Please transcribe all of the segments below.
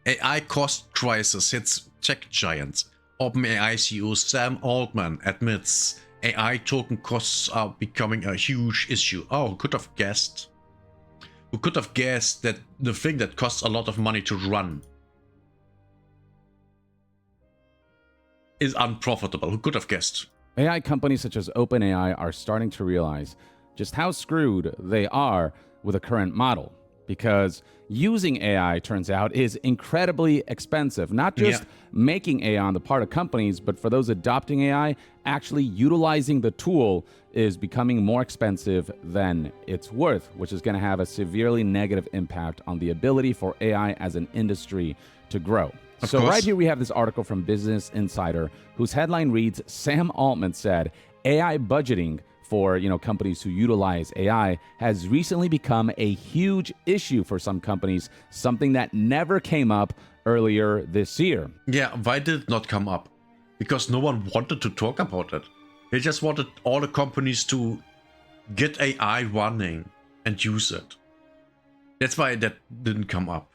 AI cost crisis hits tech giants. OpenAI CEO Sam Altman admits AI token costs are becoming a huge issue. Oh, who could have guessed? Who could have guessed that the thing that costs a lot of money to run is unprofitable? Who could have guessed? AI companies such as OpenAI are starting to realize just how screwed they are with the current model, because using AI, turns out, is incredibly expensive. Not just making AI on the part of companies, but for those adopting AI, actually utilizing the tool is becoming more expensive than it's worth, which is going to have a severely negative impact on the ability for AI as an industry to grow. So right here we have this article from Business Insider, whose headline reads, Sam Altman said, AI budgeting for companies who utilize AI has recently become a huge issue for some companies, something that never came up earlier this year. Yeah, why did it not come up? Because no one wanted to talk about it. They just wanted all the companies to get AI running and use it. That's why that didn't come up.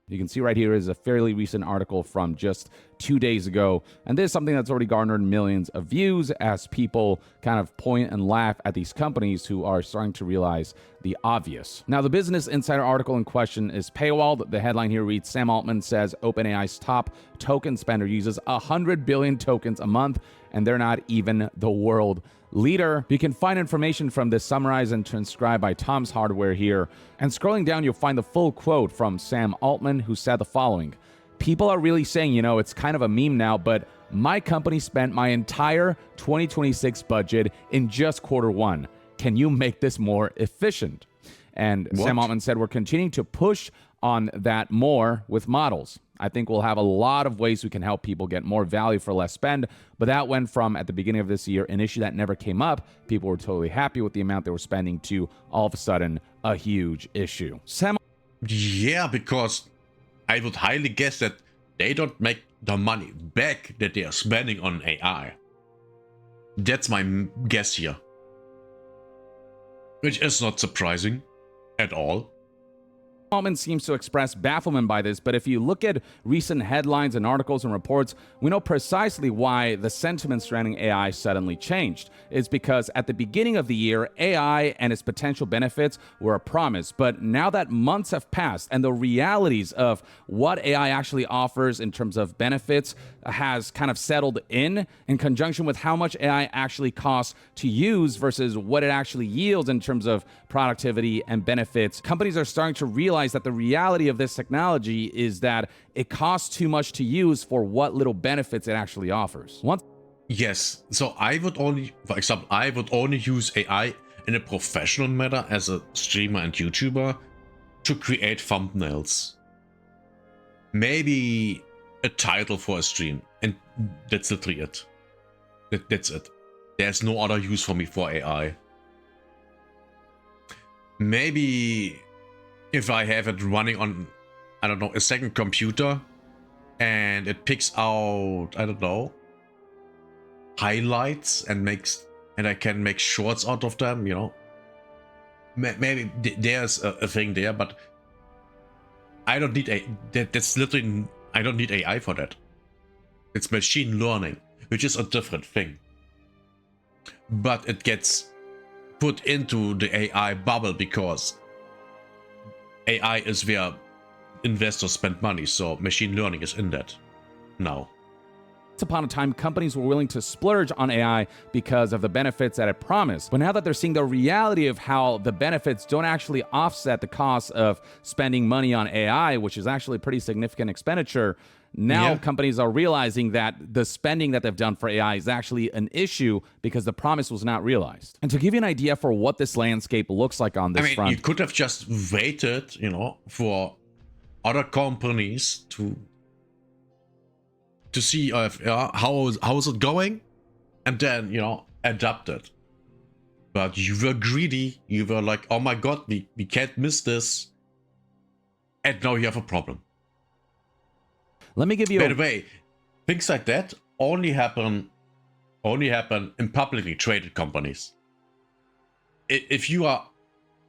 You can see right here is a fairly recent article from just 2 days ago. And this is something that's already garnered millions of views as people kind of point and laugh at these companies who are starting to realize the obvious. Now, the Business Insider article in question is paywalled. The headline here reads, Sam Altman says OpenAI's top token spender uses 100 billion tokens a month, and they're not even the world leader. You can find information from this summarized and transcribed by Tom's Hardware here. And scrolling down, you'll find the full quote from Sam Altman, who said the following. People are really saying, it's kind of a meme now, but my company spent my entire 2026 budget in just Q1. Can you make this more efficient? And Sam Altman said, we're continuing to push on that more with models. I think we'll have a lot of ways we can help people get more value for less spend, but that went from, at the beginning of this year, an issue that never came up, people were totally happy with the amount they were spending, to all of a sudden a huge issue. Yeah, because I would highly guess that they don't make the money back that they are spending on AI. That's my guess here. Which is not surprising at all. Altman seems to express bafflement by this, but if you look at recent headlines and articles and reports, we know precisely why the sentiment surrounding AI suddenly changed. It's because at the beginning of the year, AI and its potential benefits were a promise, but now that months have passed and the realities of what AI actually offers in terms of benefits has kind of settled in conjunction with how much AI actually costs to use versus what it actually yields in terms of productivity and benefits, companies are starting to realize that the reality of this technology is that it costs too much to use for what little benefits it actually offers. Yes, so I would only, for example, I would only use AI in a professional manner as a streamer and YouTuber to create thumbnails. Maybe a title for a stream, and that's literally it. That's it. There's no other use for me for AI. Maybe if I have it running on, I don't know, a second computer and it picks out, I don't know, highlights and I can make shorts out of them, Maybe there's a thing there, but I don't need that's literally, I don't need AI for that. It's machine learning, which is a different thing. But it gets put into the AI bubble because AI is where investors spend money, so machine learning is in that now. Once upon a time, companies were willing to splurge on AI because of the benefits that it promised. But now that they're seeing the reality of how the benefits don't actually offset the cost of spending money on AI, which is actually a pretty significant expenditure, now companies are realizing that the spending that they've done for AI is actually an issue because the promise was not realized. And to give you an idea for what this landscape looks like on this front, you could have just waited, for other companies to see how is it going, and then adapt it. But you were greedy. You were like, oh my god, we can't miss this, and now you have a problem. Let me give you. By the way, things like that only happen in publicly traded companies. If you are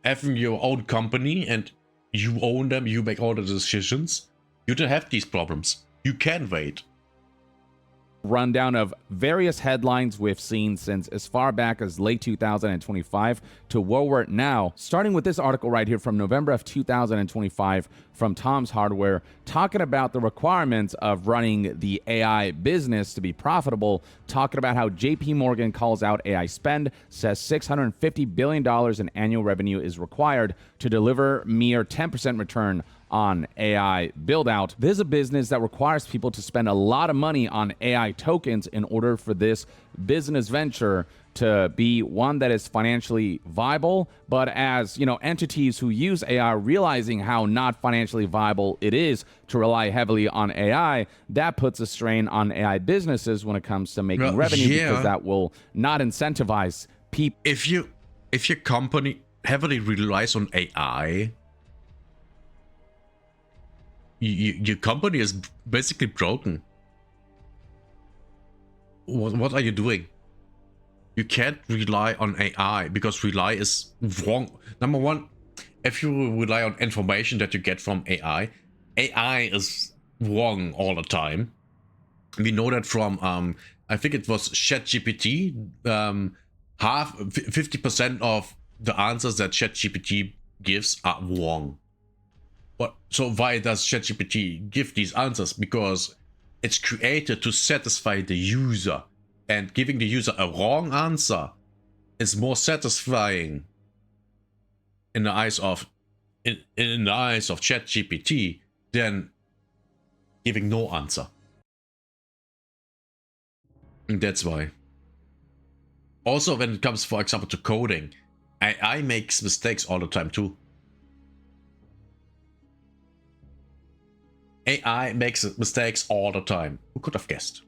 having your own company and you own them, you make all the decisions, You don't have these problems. You can wait. Rundown of various headlines we've seen since as far back as late 2025 to where we're now, starting with this article right here from November of 2025 from Tom's Hardware, talking about the requirements of running the AI business to be profitable, talking about how JP Morgan calls out AI spend, says $650 billion in annual revenue is required to deliver mere 10% return on AI build out. This is a business that requires people to spend a lot of money on AI tokens in order for this business venture to be one that is financially viable. But as you know, entities who use AI realizing how not financially viable it is to rely heavily on AI, that puts a strain on AI businesses when it comes to making revenue, because that will not incentivize people. If your company heavily relies on AI, your company is basically broken. What are you doing? You can't rely on AI because rely is wrong. Number one, if you rely on information that you get from AI, AI is wrong all the time. We know that from I think it was ChatGPT. 50% of the answers that ChatGPT gives are wrong. So why does ChatGPT give these answers? Because it's created to satisfy the user, and giving the user a wrong answer is more satisfying in the eyes of ChatGPT than giving no answer. And that's why. Also, when it comes, for example, to coding, AI makes mistakes all the time too. AI makes mistakes all the time. Who could have guessed?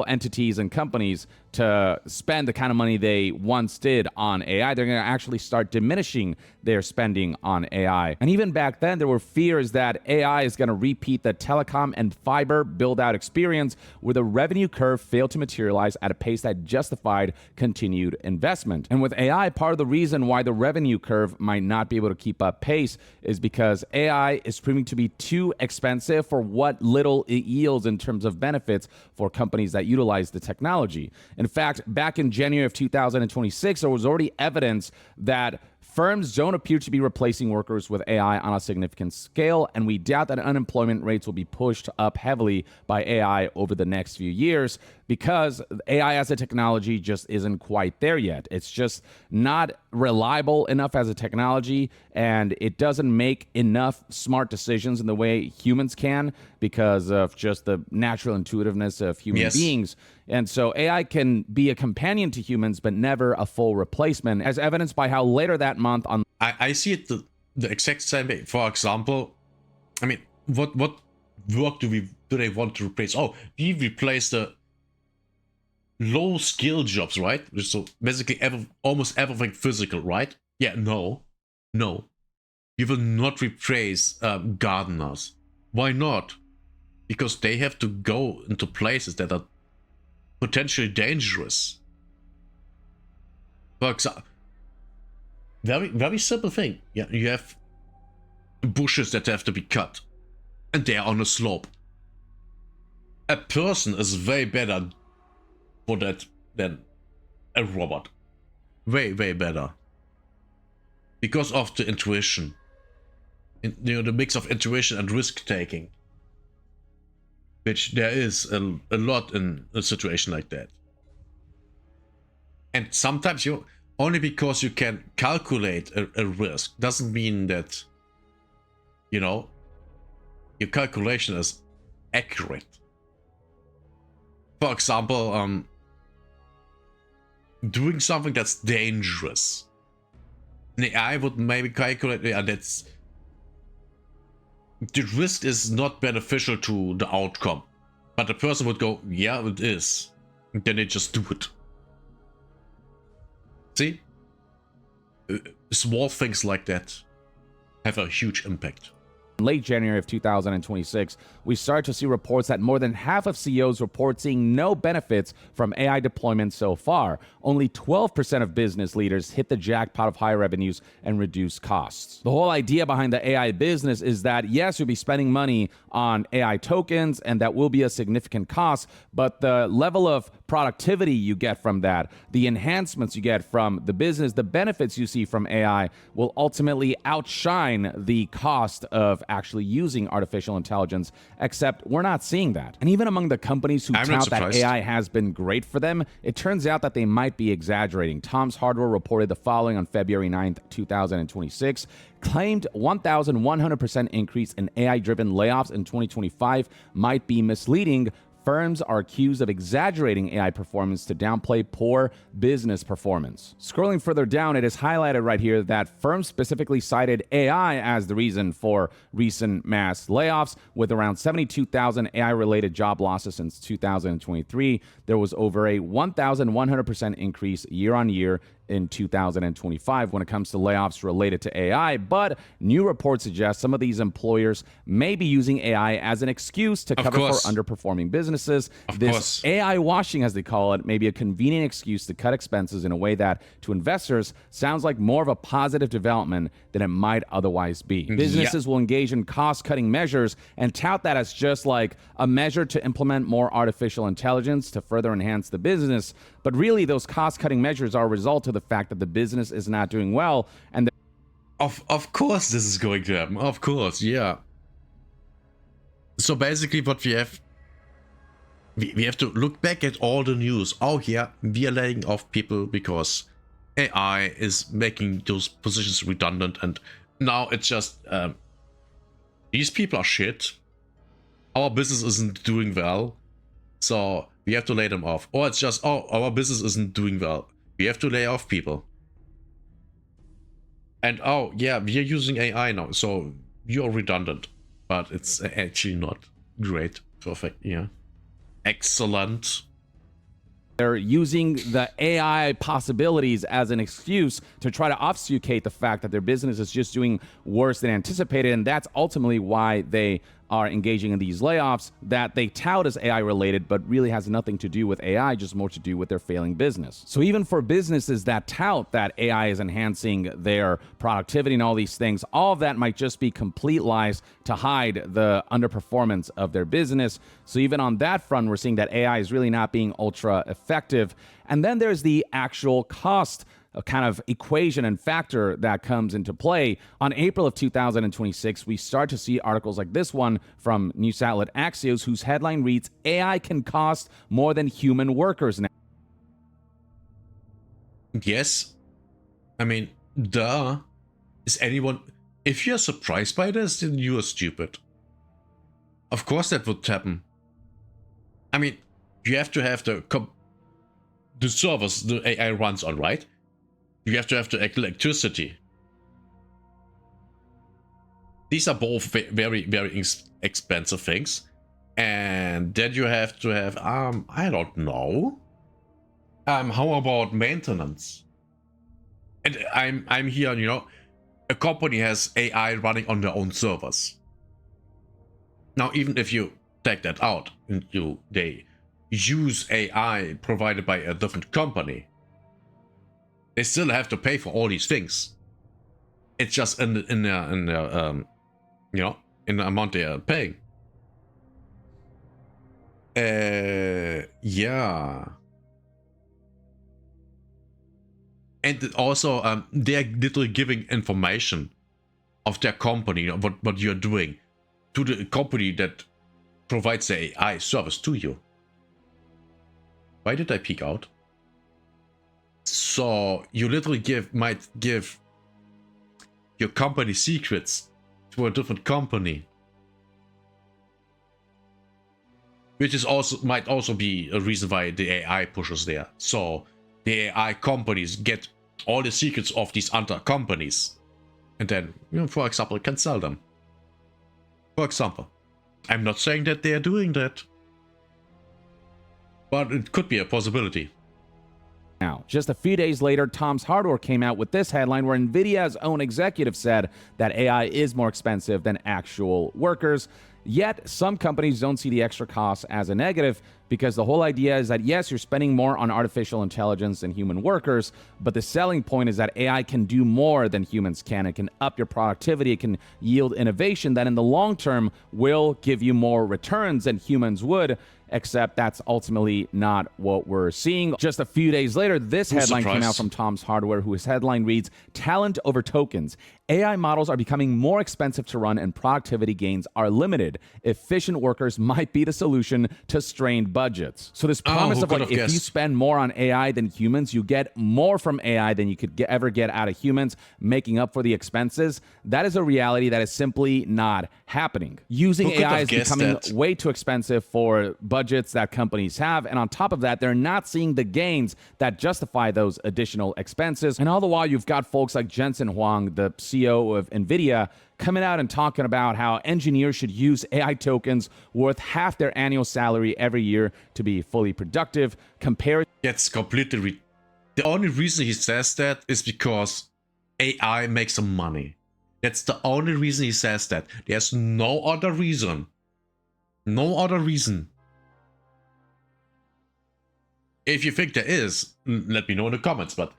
Entities and companies to spend the kind of money they once did on AI, they're going to actually start diminishing their spending on AI. And even back then, there were fears that AI is going to repeat the telecom and fiber build-out experience, where the revenue curve failed to materialize at a pace that justified continued investment. And with AI, part of the reason why the revenue curve might not be able to keep up pace is because AI is proving to be too expensive for what little it yields in terms of benefits for companies that utilize the technology. In fact, back in January of 2026, there was already evidence that firms don't appear to be replacing workers with AI on a significant scale, and we doubt that unemployment rates will be pushed up heavily by AI over the next few years, because AI as a technology just isn't quite there yet. It's just not reliable enough as a technology, and it doesn't make enough smart decisions in the way humans can because of just the natural intuitiveness of human beings. And so AI can be a companion to humans, but never a full replacement, as evidenced by how later that month on... I see it the exact same way. For example, I mean, what work do they want to replace? Oh, we replace the low skill jobs, right? So basically almost everything physical, right? Yeah, no. You will not replace gardeners. Why not? Because they have to go into places that are potentially dangerous. For example, very simple thing. Yeah, you have bushes that have to be cut, and they are on a slope. A person is way better for that than a robot. Way better. Because of the intuition. The mix of intuition and risk taking. Which there is a lot in a situation like that. And sometimes only because you can calculate a risk doesn't mean that, your calculation is accurate. For example, doing something that's dangerous. The AI would maybe calculate, that's... the risk is not beneficial to the outcome, but the person would go, yeah, it is. And then they just do it. See? Small things like that have a huge impact. In late January of 2026, we started to see reports that more than half of CEOs report seeing no benefits from AI deployment so far. Only 12% of business leaders hit the jackpot of higher revenues and reduced costs. The whole idea behind the AI business is that, yes, you'll be spending money on AI tokens, and that will be a significant cost, but the level of productivity you get from that, the enhancements you get from the business, the benefits you see from AI will ultimately outshine the cost of actually using artificial intelligence, except we're not seeing that. And even among the companies who tout that AI has been great for them, it turns out that they might be exaggerating. Tom's Hardware reported the following on February 9th, 2026. Claimed 1,100% increase in AI-driven layoffs in 2025 might be misleading. Firms are accused of exaggerating AI performance to downplay poor business performance. Scrolling further down, it is highlighted right here that firms specifically cited AI as the reason for recent mass layoffs, with around 72,000 AI-related job losses since 2023. There was over a 1,100% increase year on year in 2025 when it comes to layoffs related to AI, but new reports suggest some of these employers may be using AI as an excuse to cover for underperforming businesses. This AI washing, as they call it, may be a convenient excuse to cut expenses in a way that, to investors, sounds like more of a positive development than it might otherwise be. Businesses will engage in cost-cutting measures and tout that as just like a measure to implement more artificial intelligence to further enhance the business, but really those cost-cutting measures are a result of the fact that the business is not doing well. And of course this is going to happen. Of course, yeah. So basically what we have to look back at all the news. Oh yeah, we are laying off people because AI is making those positions redundant, and now it's just these people are shit. Our business isn't doing well, so we have to lay them off. Or it's just, oh, our business isn't doing well, we have to lay off people. And oh yeah, we are using AI now, so you're redundant. But it's actually not great. Perfect, yeah. Excellent. They're using the AI possibilities as an excuse to try to obfuscate the fact that their business is just doing worse than anticipated, and that's ultimately why they are engaging in these layoffs that they tout as AI related, but really has nothing to do with AI, just more to do with their failing business. So even for businesses that tout that AI is enhancing their productivity and all these things, all of that might just be complete lies to hide the underperformance of their business. So even on that front, we're seeing that AI is really not being ultra effective. And then there's the actual cost, a kind of equation and factor that comes into play. On April of 2026, we start to see articles like this one from news outlet Axios, whose headline reads, AI can cost more than human workers now. Yes. I mean, duh. Is anyone... If you're surprised by this, then you are stupid. Of course that would happen. I mean, you have to have the servers the AI runs on, right? You have to have the electricity. These are both very, very expensive things. And then you have to have, I don't know. How about maintenance? And I'm here, you know, a company has AI running on their own servers. Now, even if you take that out and they use AI provided by a different company, they still have to pay for all these things. It's just in the you know, in the amount they are paying. Yeah. And also, they are literally giving information of their company, you know, what you're doing, to the company that provides the AI service to you. Why did I peek out? So you literally might give your company secrets to a different company, which is might also be a reason why the AI pushes there. So the AI companies get all the secrets of these other companies, and then, you know, for example, can sell them. For example, I'm not saying that they are doing that, but it could be a possibility. now. Just a few days later, Tom's Hardware came out with this headline where NVIDIA's own executive said that AI is more expensive than actual workers. Yet, some companies don't see the extra costs as a negative because the whole idea is that, yes, you're spending more on artificial intelligence than human workers, but the selling point is that AI can do more than humans can. It can up your productivity. It can yield innovation that in the long term will give you more returns than humans would. Except that's ultimately not what we're seeing. Just a few days later, this headline came out from Tom's Hardware, whose headline reads, "Talent over tokens. AI models are becoming more expensive to run and productivity gains are limited. Efficient workers might be the solution to strained budgets." So this promise of like, if you spend more on AI than humans, you get more from AI than you could ever get out of humans, making up for the expenses. That is a reality that is simply not happening. Using AI is becoming way too expensive for budgets that companies have, and on top of that, they're not seeing the gains that justify those additional expenses. And all the while, you've got folks like Jensen Huang, the CEO of NVIDIA, coming out and talking about how engineers should use AI tokens worth half their annual salary every year to be fully productive. It's completely the only reason he says that is because AI makes some money. That's the only reason he says that. There's no other reason. No other reason. If you think there is, let me know in the comments, but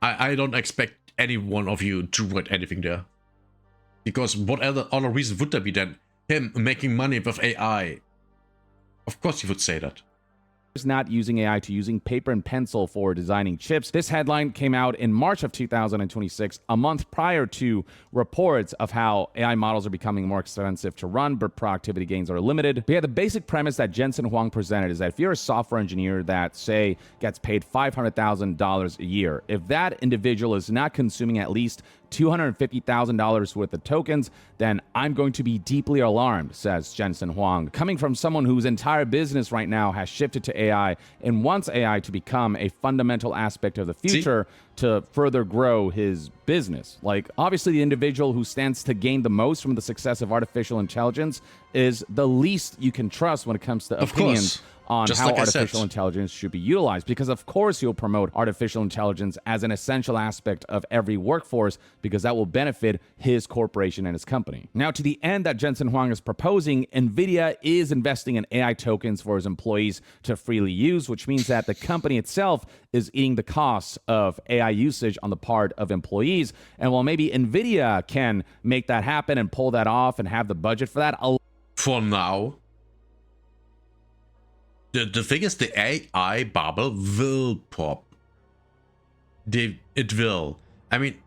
I don't expect any one of you to write anything there. Because what other reason would there be than him making money with AI? Of course he would say that. Not using AI to using paper and pencil for designing chips. This headline came out in March of 2026, a month prior to reports of how AI models are becoming more expensive to run, but productivity gains are limited. But yeah, the basic premise that Jensen Huang presented is that if you're a software engineer that, say, gets paid $500,000 a year, if that individual is not consuming at least $250,000 worth of tokens, then I'm going to be deeply alarmed, says Jensen Huang. Coming from someone whose entire business right now has shifted to AI and wants AI to become a fundamental aspect of the future to further grow his business. Like, obviously, the individual who stands to gain the most from the success of artificial intelligence is the least you can trust when it comes to opinions on how artificial intelligence should be utilized, because of course he'll promote artificial intelligence as an essential aspect of every workforce because that will benefit his corporation and his company. Now, to the end that Jensen Huang is proposing, NVIDIA is investing in AI tokens for his employees to freely use, which means that the company itself is eating the costs of AI usage on the part of employees. And while maybe NVIDIA can make that happen and pull that off and have the budget for that, for now, the thing is, the AI bubble will pop. It will. I mean,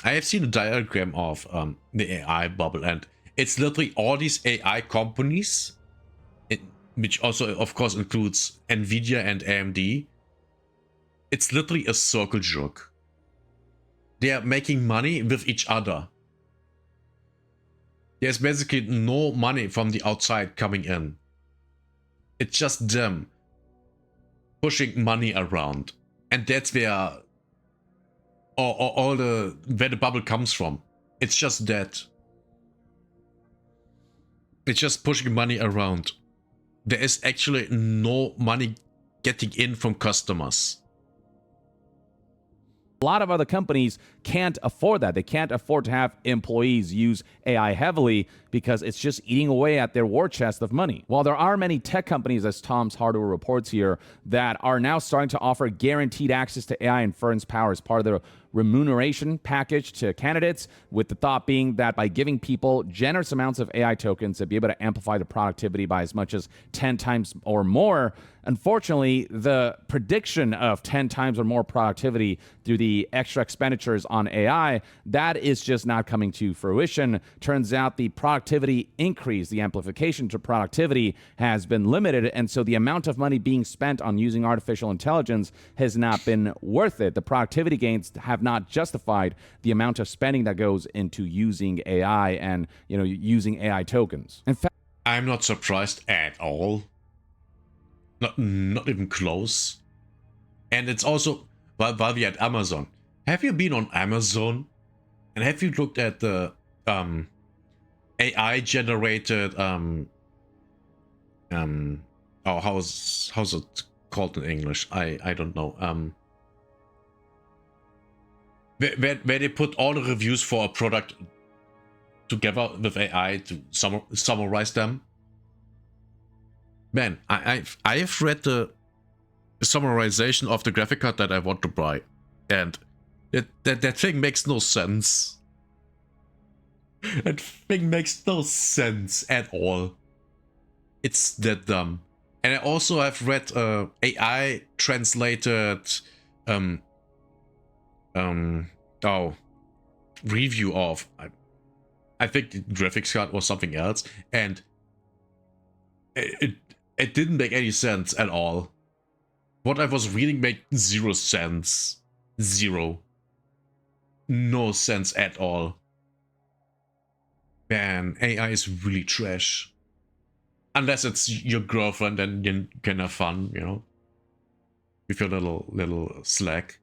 I have seen a diagram of the AI bubble, and it's literally all these AI companies, which also, of course, includes NVIDIA and AMD. It's literally a circle jerk. They are making money with each other. There's basically no money from the outside coming in. It's just them pushing money around, and that's where all the bubble comes from. It's just that. It's just pushing money around. There is actually no money getting in from customers. A lot of other companies can't afford that. They can't afford to have employees use AI heavily because it's just eating away at their war chest of money. While there are many tech companies, as Tom's Hardware reports here, that are now starting to offer guaranteed access to AI inference power as part of their remuneration package to candidates, with the thought being that by giving people generous amounts of AI tokens to be able to amplify the productivity by as much as 10 times or more. Unfortunately, the prediction of 10 times or more productivity through the extra expenditures on AI, that is just not coming to fruition. Turns out the productivity increase, the amplification to productivity has been limited, and so the amount of money being spent on using artificial intelligence has not been worth it. The productivity gains have not justified the amount of spending that goes into using AI and, using AI tokens. In fact, I'm not surprised at all. Not even close. And it's also, while we're at Amazon, have you been on Amazon and have you looked at the AI generated how's it called in English? I don't know. Where they put all the reviews for a product together with AI to summarize them. Man, I've read the summarization of the graphic card that I want to buy, and that thing makes no sense. That thing makes no sense at all. It's that dumb. And I also have read AI translated review of I think the graphics card was something else, and it didn't make any sense at all. What I was reading made zero sense. Zero. No sense at all. Man, AI is really trash. Unless it's your girlfriend, then you can have fun, you know, with your little slack.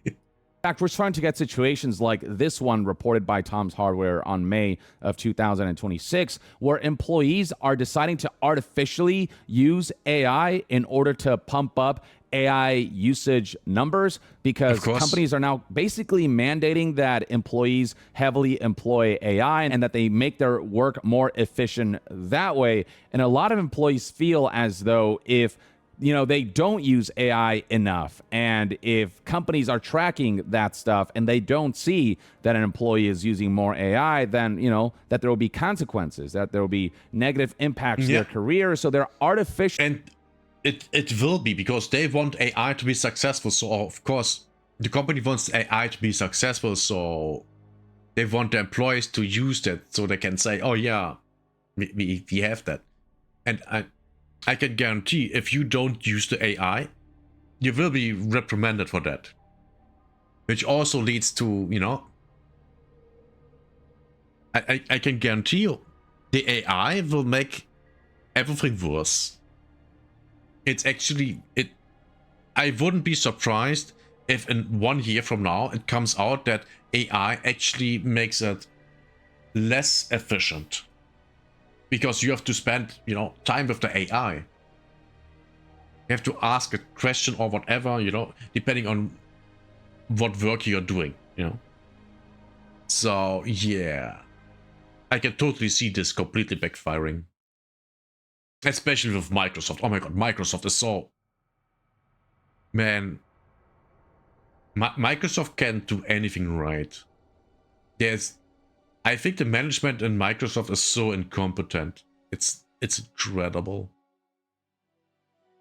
In fact, we're starting to get situations like this one reported by Tom's Hardware on May of 2026, where employees are deciding to artificially use AI in order to pump up AI usage numbers, because companies are now basically mandating that employees heavily employ AI and that they make their work more efficient that way. And a lot of employees feel as though if they don't use AI enough, and if companies are tracking that stuff and they don't see that an employee is using more AI, then, that there will be consequences, that there will be negative impacts to their career. So they're artificial. And it will be, because they want AI to be successful. So, of course, the company wants AI to be successful. So they want the employees to use that so they can say, oh, yeah, we have that. And I can guarantee if you don't use the AI, you will be reprimanded for that. Which also leads to, I can guarantee you, the AI will make everything worse. It's actually, I wouldn't be surprised if in 1 year from now it comes out that AI actually makes it less efficient. Because you have to spend, time with the AI. You have to ask a question or whatever, depending on what work you're doing, So, yeah. I can totally see this completely backfiring. Especially with Microsoft. Oh my god, Microsoft is so... Man. Microsoft can't do anything right. I think the management in Microsoft is so incompetent. It's incredible.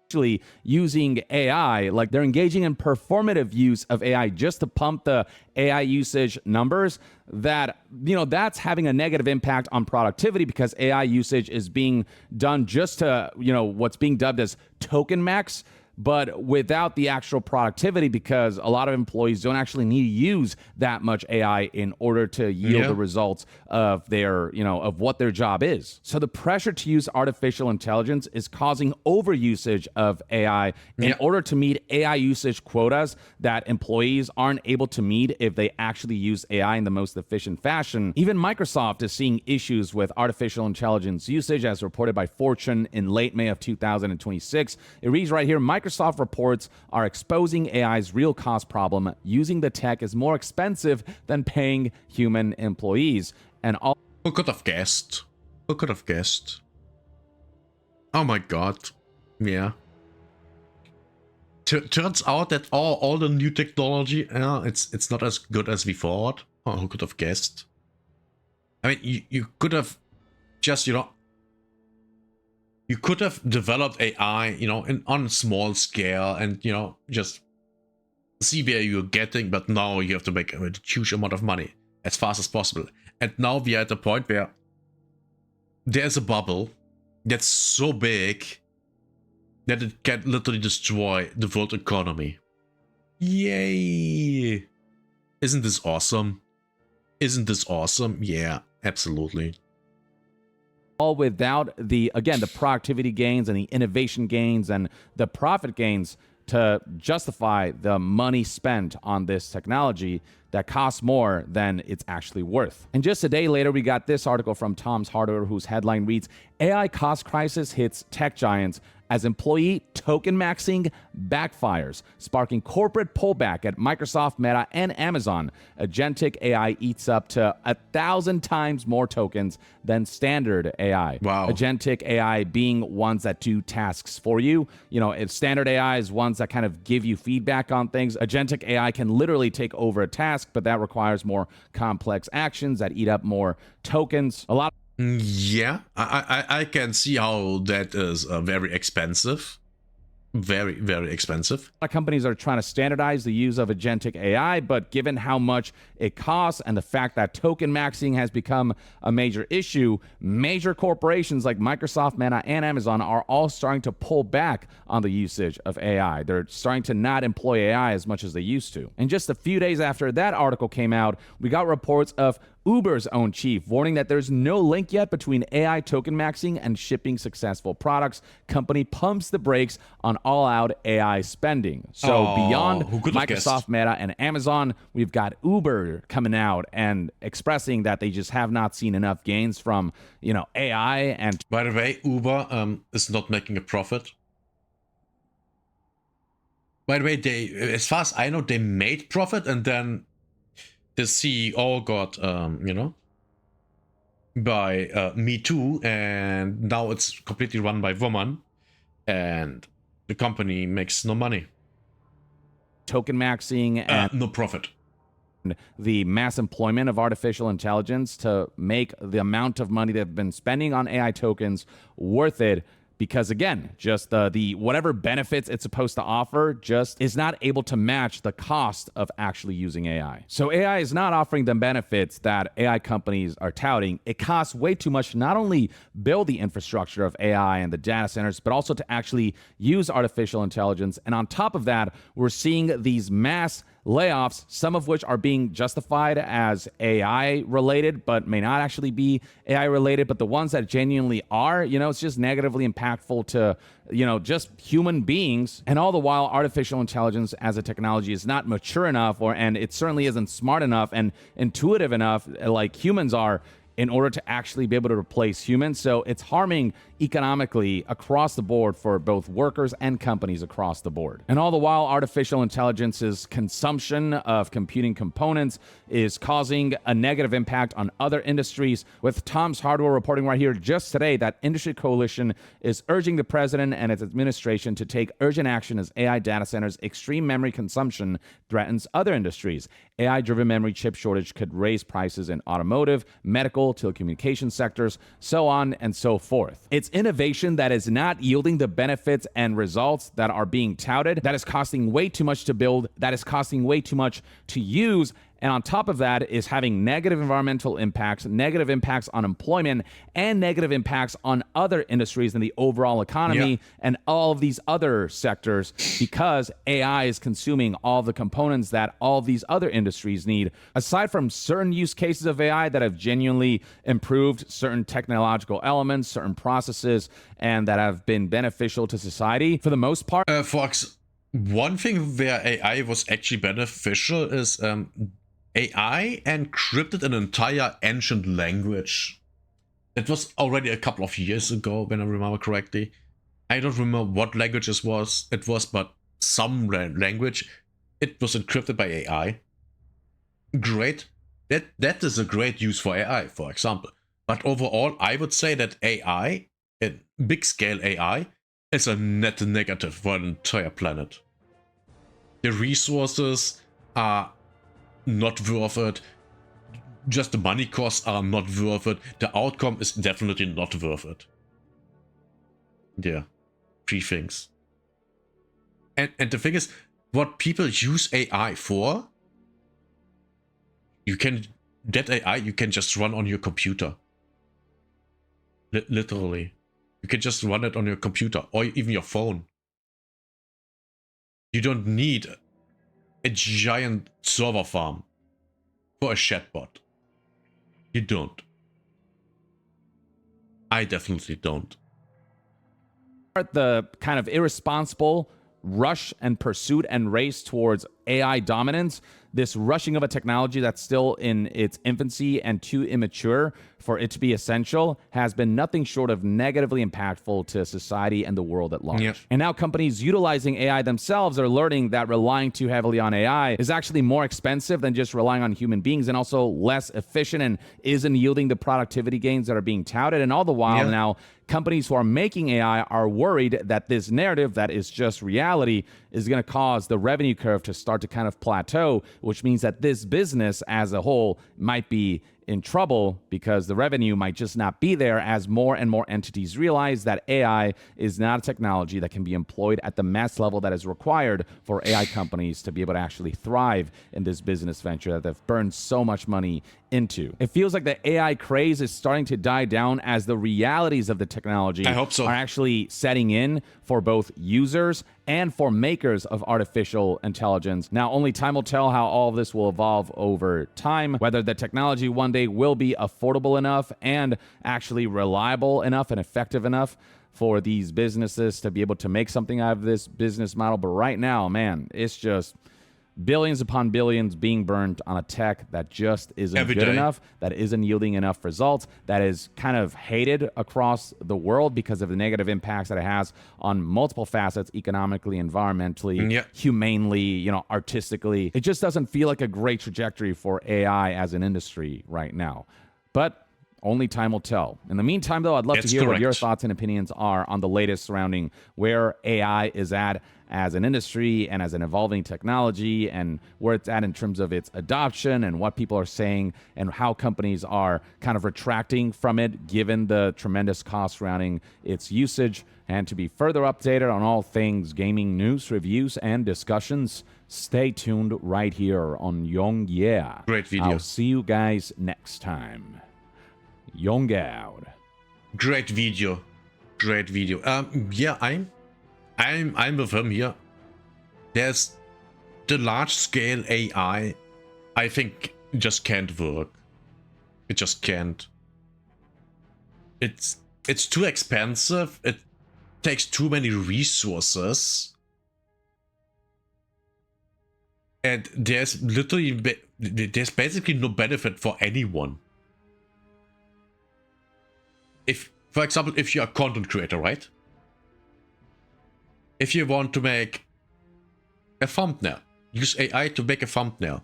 Actually using AI, like they're engaging in performative use of AI just to pump the AI usage numbers, that, that's having a negative impact on productivity, because AI usage is being done just to, what's being dubbed as token max, but without the actual productivity, because a lot of employees don't actually need to use that much AI in order to yield the results of their, of what their job is. So the pressure to use artificial intelligence is causing overusage of AI in order to meet AI usage quotas that employees aren't able to meet if they actually use AI in the most efficient fashion. Even Microsoft is seeing issues with artificial intelligence usage, as reported by Fortune in late May of 2026. It reads right here, Microsoft reports are exposing AI's real cost problem. Using the tech is more expensive than paying human employees. And all... Who could have guessed? Who could have guessed? Oh my god. Yeah. Turns out that all the new technology, it's not as good as we thought. Oh, who could have guessed? I mean, you could have just, you could have developed AI, on a small scale and, just see where you're getting, but now you have to make a huge amount of money as fast as possible. And now we are at a point where there's a bubble that's so big that it can literally destroy the world economy. Yay! Isn't this awesome? Isn't this awesome? Yeah, absolutely. All without the productivity gains and the innovation gains and the profit gains to justify the money spent on this technology that costs more than it's actually worth. And just a day later, we got this article from Tom's Hardware, whose headline reads, AI cost crisis hits tech giants as employee token maxing backfires, sparking corporate pullback at Microsoft, Meta, and Amazon. Agentic AI eats up to 1,000 times more tokens than standard AI. Wow. Agentic AI being ones that do tasks for you. It's standard AI is ones that kind of give you feedback on things. Agentic AI can literally take over a task, but that requires more complex actions that eat up more tokens. A lot. Yeah, I can see how that is very expensive. Very, very expensive. A lot of companies are trying to standardize the use of agentic AI, but given how much it costs and the fact that token maxing has become a major issue, major corporations like Microsoft, Meta, and Amazon are all starting to pull back on the usage of AI. They're starting to not employ AI as much as they used to. And just a few days after that article came out, we got reports of Uber's own chief warning that there's no link yet between AI token maxing and shipping successful products. Company pumps the brakes on all-out AI spending. So beyond Microsoft, Meta, and Amazon, we've got Uber coming out and expressing that they just have not seen enough gains from, AI. And by the way, Uber is not making a profit. By the way, they, as far as I know, they made profit, and then the CEO got, by Me Too, and now it's completely run by woman, and the company makes no money. Token maxing and no profit. The mass employment of artificial intelligence to make the amount of money they've been spending on AI tokens worth it. Because again, just the whatever benefits it's supposed to offer just is not able to match the cost of actually using AI. So AI is not offering the benefits that AI companies are touting. It costs way too much to not only build the infrastructure of AI and the data centers, but also to actually use artificial intelligence. And on top of that, we're seeing these mass layoffs, some of which are being justified as AI related, but may not actually be AI related. But the ones that genuinely are, it's just negatively impactful to, just human beings. And all the while, artificial intelligence as a technology is not mature enough, and it certainly isn't smart enough and intuitive enough like humans are, in order to actually be able to replace humans. So it's harming economically across the board for both workers and companies across the board. And all the while, artificial intelligence's consumption of computing components is causing a negative impact on other industries, with Tom's Hardware reporting right here just today that Industry Coalition is urging the president and its administration to take urgent action as AI data centers' extreme memory consumption threatens other industries. AI-driven memory chip shortage could raise prices in automotive, medical, telecommunications sectors, so on and so forth. It's innovation that is not yielding the benefits and results that are being touted, that is costing way too much to build, that is costing way too much to use. And on top of that is having negative environmental impacts, negative impacts on employment, and negative impacts on other industries in the overall economy and all of these other sectors, because AI is consuming all the components that all these other industries need. Aside from certain use cases of AI that have genuinely improved certain technological elements, certain processes, and that have been beneficial to society, for the most part. Fox, one thing where AI was actually beneficial is AI encrypted an entire ancient language. It was already a couple of years ago, when I remember correctly. I don't remember what language it was, but some language. It was encrypted by AI. Great. That is a great use for AI, for example. But overall, I would say that AI, big scale AI, is a net negative for an entire planet. The resources are not worth it. Just the money costs are not worth it. The outcome is definitely not worth it. Yeah, 3 things. And the thing is, what people use AI for, that AI you can just run on your computer. Literally. You can just run it on your computer or even your phone. You don't need a giant server farm for a chatbot. You don't. I definitely don't. The kind of irresponsible rush and pursuit and race towards AI dominance, this rushing of a technology that's still in its infancy and too immature for it to be essential, has been nothing short of negatively impactful to society and the world at large. Yep. And now companies utilizing AI themselves are learning that relying too heavily on AI is actually more expensive than just relying on human beings, and also less efficient, and isn't yielding the productivity gains that are being touted. And all the while now, companies who are making AI are worried that this narrative that is just reality is going to cause the revenue curve to start to kind of plateau, which means that this business as a whole might be in trouble because the revenue might just not be there, as more and more entities realize that AI is not a technology that can be employed at the mass level that is required for AI companies to be able to actually thrive in this business venture that they've burned so much money into. It feels like the AI craze is starting to die down as the realities of the technology I hope so. are actually setting in for both users and for makers of artificial intelligence. Now, only time will tell how all of this will evolve over time, whether the technology one day will be affordable enough and actually reliable enough and effective enough for these businesses to be able to make something out of this business model. But right now, man, it's just billions upon billions being burned on a tech that just isn't Every good day. enough, that isn't yielding enough results, that is kind of hated across the world because of the negative impacts that it has on multiple facets, economically, environmentally, Yeah. humanely, artistically. It just doesn't feel like a great trajectory for AI as an industry right now. But only time will tell. In the meantime, though, I'd love to That's hear what your correct. thoughts and opinions are on the latest surrounding where AI is at as an industry and as an evolving technology, and where it's at in terms of its adoption and what people are saying and how companies are kind of retracting from it given the tremendous cost surrounding its usage. And to be further updated on all things gaming news, reviews, and discussions, stay tuned right here on Young Yeah. Great video. I'll see you guys next time. Young out. Great video. Great video. Yeah, I'm with him here. There's the large scale AI, I think just can't work. It just can't. It's too expensive. It takes too many resources. And there's there's basically no benefit for anyone. If, for example, if you're a content creator, right? If you want to make a thumbnail, use AI to make a thumbnail.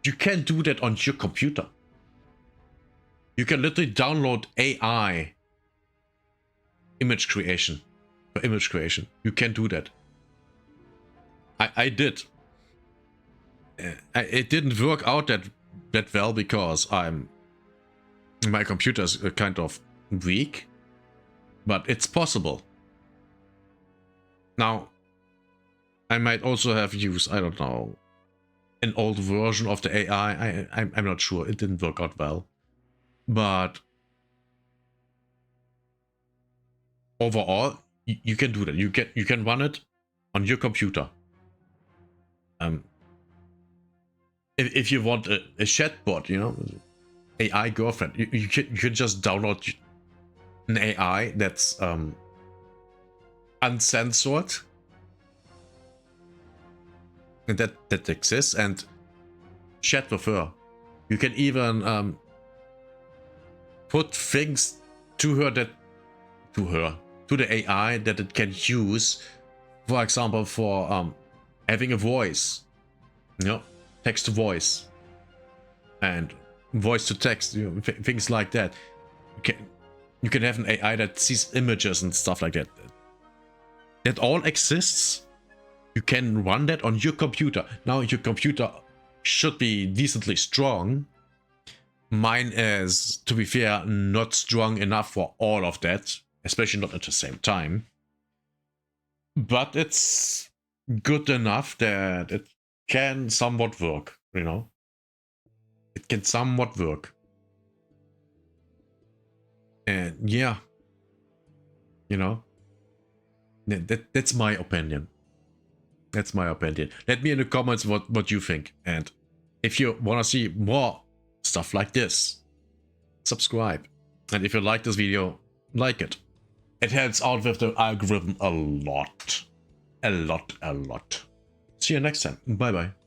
You can do that on your computer. You can literally download AI image creation for image creation. You can do that. I did. It didn't work out that well because my computer is kind of weak, but it's possible. Now, I might also have used, I don't know, an old version of the AI. I'm not sure. It didn't work out well. But overall, you can do that. You can run it on your computer. If you want a chatbot, AI girlfriend, you can just download an AI that's uncensored, and that exists, and chat with her. You can even put things to the AI that it can use, for example, for having a voice, text to voice and voice to text, things like that. You can have an AI that sees images and stuff like that. That all exists. You can run that on your computer. Now your computer should be decently strong. Mine is, to be fair, not strong enough for all of that, especially not at the same time. But it's good enough that it can somewhat work, It can somewhat work. And yeah, that's my opinion. That's my opinion. Let me in the comments what you think. And if you want to see more stuff like this, subscribe. And if you like this video, like it. It helps out with the algorithm a lot. A lot. See you next time. Bye bye.